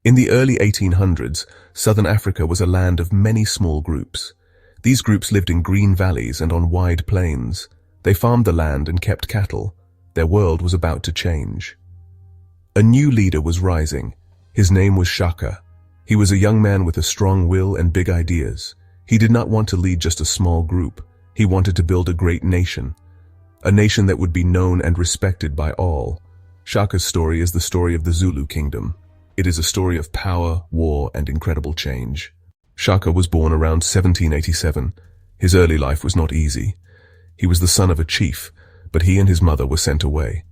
In the early 1800s, southern Africa was a land of many small groups. These groups lived in green valleys and on wide plains. They farmed the land and kept cattle. Their world was about to change. A new leader was rising. His name was Shaka. He was a young man with a strong will and big ideas. He did not want to lead just a small group. He wanted to build a great nation. A nation that would be known and respected by all. Shaka's story is the story of the Zulu kingdom. It is a story of power, war, and incredible change. Shaka was born around 1787. His early life was not easy. He was the son of a chief, but he and his mother were sent away.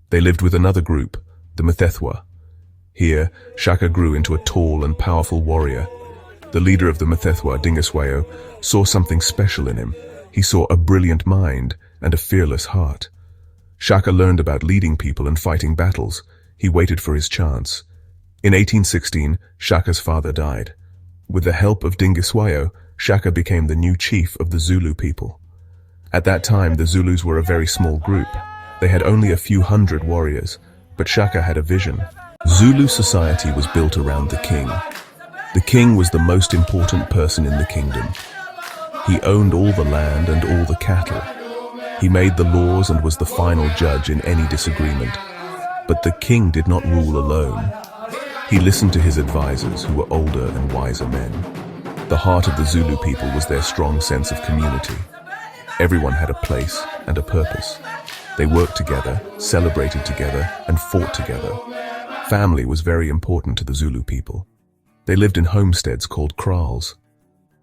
They lived with another group, the Mfecane. Here, Shaka grew into a tall and powerful warrior. The leader of the Mfecane, Dingiswayo, saw something special in him. He saw a brilliant mind and a fearless heart. Shaka learned about leading people and fighting battles. He waited for his chance. In 1816, Shaka's father died. With the help of Dingiswayo, Shaka became the new chief of the Zulu people. At that time, the Zulus were a very small group. They had only a few hundred warriors, but Shaka had a vision. Zulu society was built around the king. The king was the most important person in the kingdom. He owned all the land and all the cattle. He made the laws and was the final judge in any disagreement. But the king did not rule alone. He listened to his advisors, who were older and wiser men. The heart of the Zulu people was their strong sense of community. Everyone had a place and a purpose. They worked together, celebrated together, and fought together. Family was very important to the Zulu people. They lived in homesteads called kraals.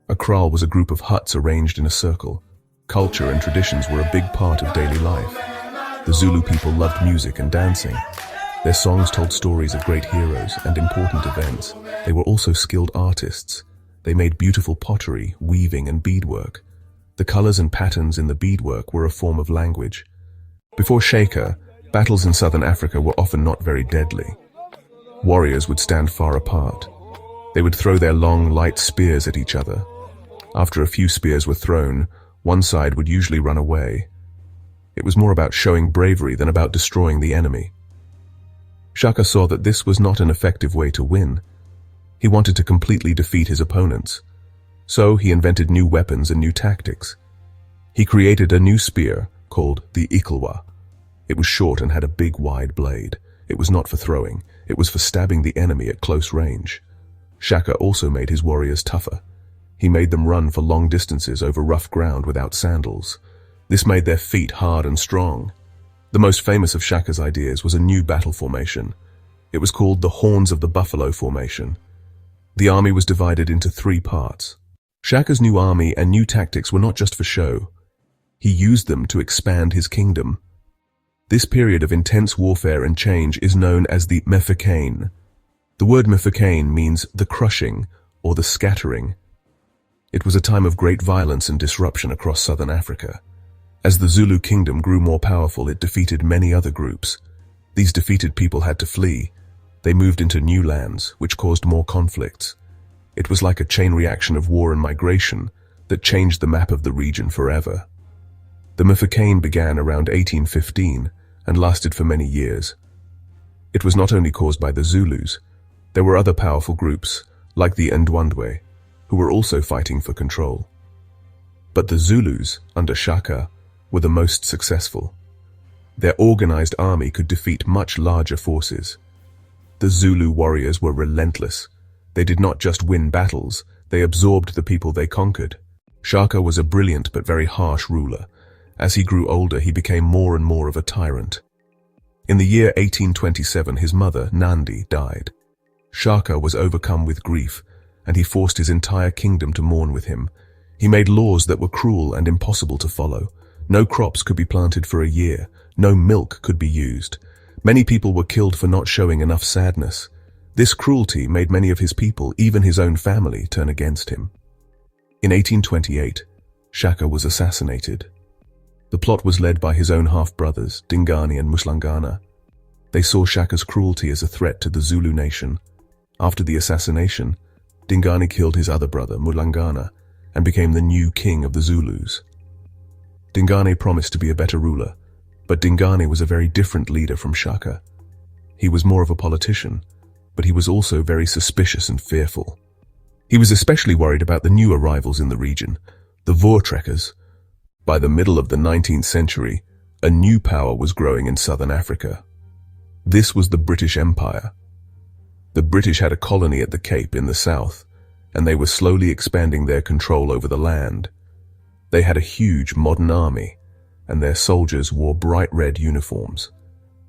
A kraal was a group of huts arranged in a circle. Culture and traditions were a big part of daily life. The Zulu people loved music and dancing. Their songs told stories of great heroes and important events. They were also skilled artists. They made beautiful pottery, weaving, and beadwork. The colors and patterns in the beadwork were a form of language. Before Shaka, battles in southern Africa were often not very deadly. Warriors would stand far apart. They would throw their long, light spears at each other. After a few spears were thrown, one side would usually run away. It was more about showing bravery than about destroying the enemy. Shaka saw that this was not an effective way to win. He wanted to completely defeat his opponents. So he invented new weapons and new tactics. He created a new spear called the Ikalwa. It was short and had a big wide blade. It was not for throwing, it was for stabbing the enemy at close range. Shaka also made his warriors tougher. He made them run for long distances over rough ground without sandals. This made their feet hard and strong. The most famous of Shaka's ideas was a new battle formation. It was called the Horns of the Buffalo formation. The army was divided into 3 parts. Shaka's new army and new tactics were not just for show. He used them to expand his kingdom. This period of intense warfare and change is known as the Mfecane. The word Mfecane means the crushing or the scattering. It was a time of great violence and disruption across southern Africa. As the Zulu kingdom grew more powerful, it defeated many other groups. These defeated people had to flee. They moved into new lands, which caused more conflicts. It was like a chain reaction of war and migration that changed the map of the region forever. The Mfecane began around 1815 and lasted for many years. It was not only caused by the Zulus. There were other powerful groups, like the Isandlwana, who were also fighting for control. But the Zulus, under Shaka, were the most successful. Their organized army could defeat much larger forces. The Zulu warriors were relentless. They did not just win battles, they absorbed the people they conquered. Shaka was a brilliant but very harsh ruler. As he grew older, he became more and more of a tyrant. In the year 1827, his mother, Nandi, died. Shaka was overcome with grief, and he forced his entire kingdom to mourn with him. He made laws that were cruel and impossible to follow. No crops could be planted for a year. No milk could be used. Many people were killed for not showing enough sadness. This cruelty made many of his people, even his own family, turn against him. In 1828, Shaka was assassinated. The plot was led by his own half-brothers, Dingane and Mfecane. They saw Shaka's cruelty as a threat to the Zulu nation. After the assassination, Dingane killed his other brother, Mfecane, and became the new king of the Zulus. Dingane promised to be a better ruler, but Dingane was a very different leader from Shaka. He was more of a politician. but he was also very suspicious and fearful. He was especially worried about the new arrivals in the region, the Voortrekkers. By the middle of the 19th century, a new power was growing in southern Africa. This was the British Empire. The British had a colony at the Cape in the south, and they were slowly expanding their control over the land. They had a huge modern army, and their soldiers wore bright red uniforms.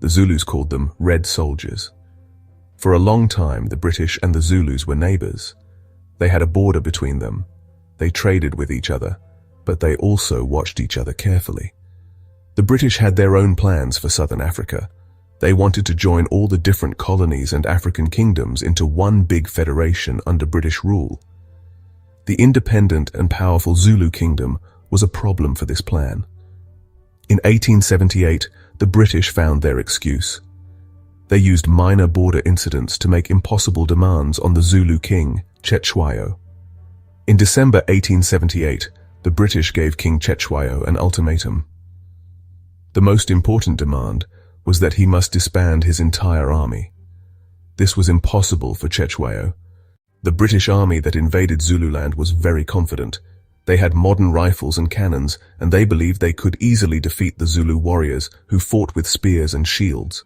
The Zulus called them Red Soldiers. For a long time, the British and the Zulus were neighbors. They had a border between them. They traded with each other, but they also watched each other carefully. The British had their own plans for southern Africa. They wanted to join all the different colonies and African kingdoms into one big federation under British rule. The independent and powerful Zulu kingdom was a problem for this plan. In 1878, the British found their excuse. They used minor border incidents to make impossible demands on the Zulu king, Cetshwayo. In December 1878, the British gave King Cetshwayo an ultimatum. The most important demand was that he must disband his entire army. This was impossible for Cetshwayo. The British army that invaded Zululand was very confident. They had modern rifles and cannons, and they believed they could easily defeat the Zulu warriors who fought with spears and shields.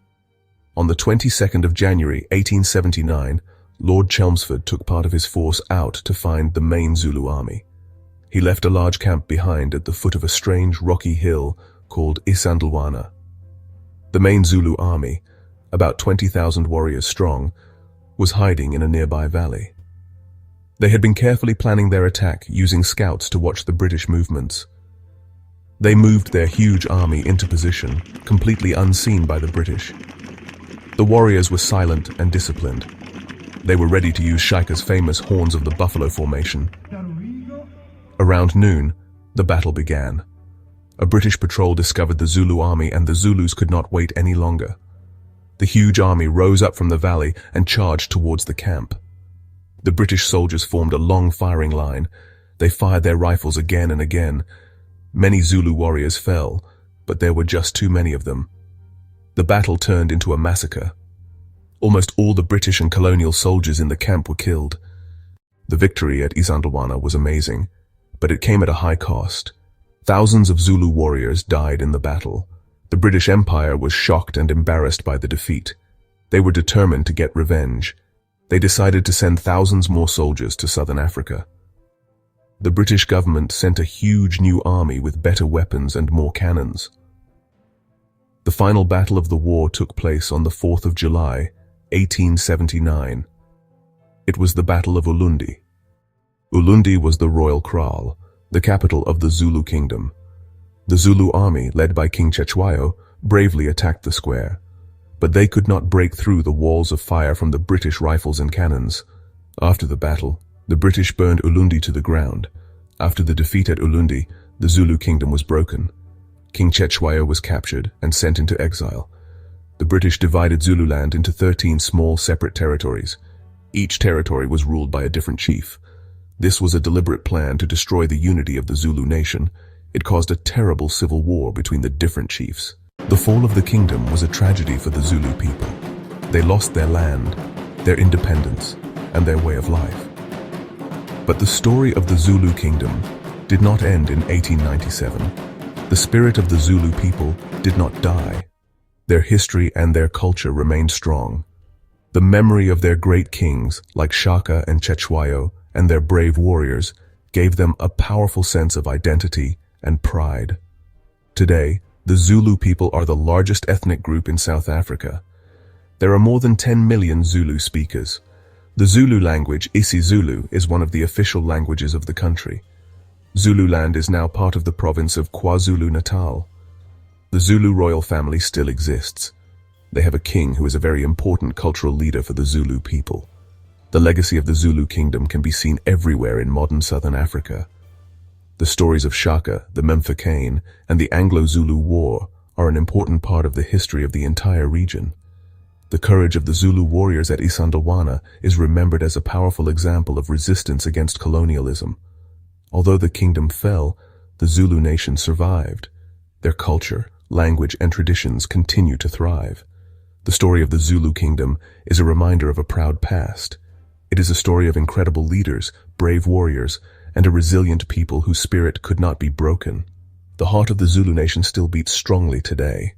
On the 22nd of January 1879, Lord Chelmsford took part of his force out to find the main Zulu army. He left a large camp behind at the foot of a strange rocky hill called Isandlwana. The main Zulu army, about 20,000 warriors strong, was hiding in a nearby valley. They had been carefully planning their attack using scouts to watch the British movements. They moved their huge army into position, completely unseen by the British. The warriors were silent and disciplined. They were ready to use Shaka's famous Horns of the Buffalo formation. Around noon, the battle began. A British patrol discovered the Zulu army, and the Zulus could not wait any longer. The huge army rose up from the valley and charged towards the camp. The British soldiers formed a long firing line. They fired their rifles again and again. Many Zulu warriors fell, but there were just too many of them. The battle turned into a massacre. Almost all the British and colonial soldiers in the camp were killed. The victory at Isandlwana was amazing, but it came at a high cost. Thousands of Zulu warriors died in the battle. The British Empire was shocked and embarrassed by the defeat. They were determined to get revenge. They decided to send thousands more soldiers to southern Africa. The British government sent a huge new army with better weapons and more cannons. The final battle of the war took place on the 4th of July, 1879. It was the Battle of Ulundi. Ulundi was the royal kraal, the capital of the Zulu kingdom. The Zulu army, led by King Cetshwayo, bravely attacked the square. But they could not break through the walls of fire from the British rifles and cannons. After the battle, the British burned Ulundi to the ground. After the defeat at Ulundi, the Zulu kingdom was broken. King Cetshwayo was captured and sent into exile. The British divided Zululand into 13 small separate territories. Each territory was ruled by a different chief. This was a deliberate plan to destroy the unity of the Zulu nation. It caused a terrible civil war between the different chiefs. The fall of the kingdom was a tragedy for the Zulu people. They lost their land, their independence, and their way of life. But the story of the Zulu kingdom did not end in 1897. The spirit of the Zulu people did not die. Their history and their culture remained strong. The memory of their great kings, like Shaka and Cetshwayo, and their brave warriors, gave them a powerful sense of identity and pride. Today, the Zulu people are the largest ethnic group in South Africa. There are more than 10 million Zulu speakers. The Zulu language, isiZulu, is one of the official languages of the country. Zululand is now part of the province of KwaZulu-Natal. The Zulu royal family still exists. They have a king who is a very important cultural leader for the Zulu people. The legacy of the Zulu kingdom can be seen everywhere in modern southern Africa. The stories of Shaka, the Mfecane, and the Anglo-Zulu War are an important part of the history of the entire region. The courage of the Zulu warriors at Isandlwana is remembered as a powerful example of resistance against colonialism. Although the kingdom fell, the Zulu nation survived. Their culture, language, and traditions continue to thrive. The story of the Zulu kingdom is a reminder of a proud past. It is a story of incredible leaders, brave warriors, and a resilient people whose spirit could not be broken. The heart of the Zulu nation still beats strongly today.